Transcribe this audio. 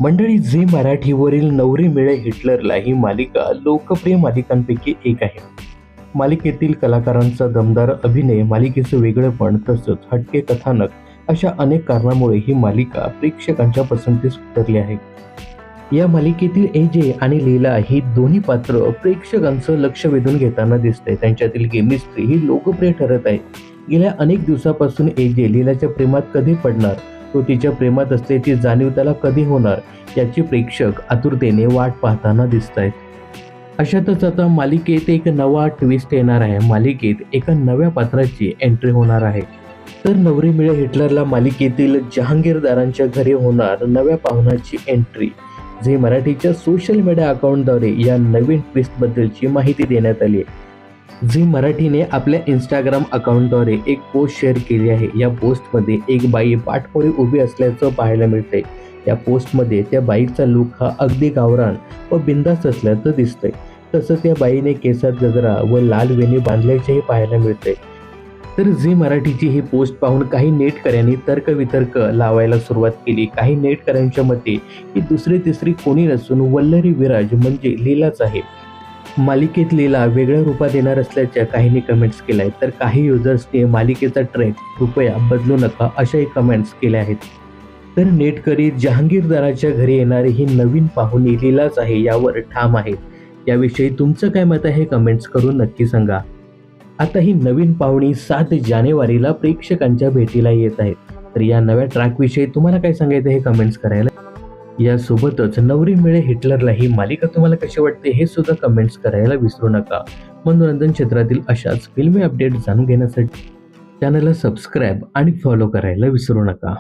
मंडळी, झी मराठीवरील नवरी मिळे हिटलरला ही मालिका लोकप्रिय मालिकांपैकी एक आहे. मालिकेतील कलाकारांचा दमदार अभिनय, मालिकेचं वेगळेपण तसंच हटके कथानक अशा अनेक कारणामुळे ही मालिका प्रेक्षकांच्या पसंतीस उतरली आहे. या मालिकेतील एजे आणि लीला ही दोन्ही पात्र प्रेक्षकांचं लक्ष वेधून घेताना दिसते. त्यांच्यातील केमिस्ट्री ही लोकप्रिय ठरत आहे. गेल्या अनेक दिवसापासून एजे लीलाच्या प्रेमात कधी पडणार, तो तिच्या प्रेमात असल्याची जाणीव त्याला कधी होणार याची प्रेक्षक आतुरतेने वाट पाहताना दिसत आहेत. अशातच आता मालिकेत एक नवा ट्विस्ट येणार आहे. मालिकेत एका नव्या पात्राची एंट्री होणार आहे. तर नवरी मिळे हिटलरला मालिकेतील जहांगीरदारांच्या घरी होणार नव्या पाहुण्याची एंट्री. झी मराठीच्या सोशल मीडिया अकाउंटद्वारे या नवीन ट्विस्टबद्दलची माहिती देण्यात आली आहे. झी मराठीने आपल्या इंस्टाग्राम अकाउंटद्वारे एक पोस्ट शेअर केली आहे. या पोस्टमध्ये एक बाई पाठपोळी उभी असल्याचं पाहायला मिळतंय. या पोस्टमध्ये त्या बाईचा लुक हा अगदी गावरान व बिंदास असल्याचं दिसतंय. तसंच या बाईने केसात गजरा व लाल वेणी बांधल्याचेही पाहायला मिळतंय. तर झी मराठीची ही पोस्ट पाहून काही नेटकऱ्यांनी तर्कवितर्क लावायला सुरुवात केली. काही नेटकऱ्यांच्या मते ही दुसरी तिसरी कोणी नसून वल्लरी विराज म्हणजे लीलाच आहे. मालिकेत लीला वेगळ्या रूपात येणार असल्याच्या काहींनी कमेंट्स केल्या आहेत. तर काही युजर्सने मालिकेचा ट्रॅक कृपया बदलू नका अशाही कमेंट्स केल्या आहेत. तर नेटकरी जहांगीरदाराच्या घरी येणारी ही नवीन पाहुणी लीलाच आहे यावर ठाम आहेत. याविषयी तुमचं काय मत आहे कमेंट्स करून नक्की सांगा. आता ही नवीन पाहुणी 7 जानेवारीला प्रेक्षकांच्या भेटीला येत आहे. तर या नव्या ट्रॅकविषयी तुम्हाला काय सांगायचं हे कमेंट्स करायला. यासोबतच नवरी मिळे हिटलरला ही मालिका तुम्हाला कशी वाटते हे सुद्धा कमेंट्स करायला विसरू नका. मनोरंजन क्षेत्रातील अशाच फिल्मी अपडेट जाणून घेण्यासाठी चॅनलला सबस्क्राईब आणि फॉलो करायला विसरू नका.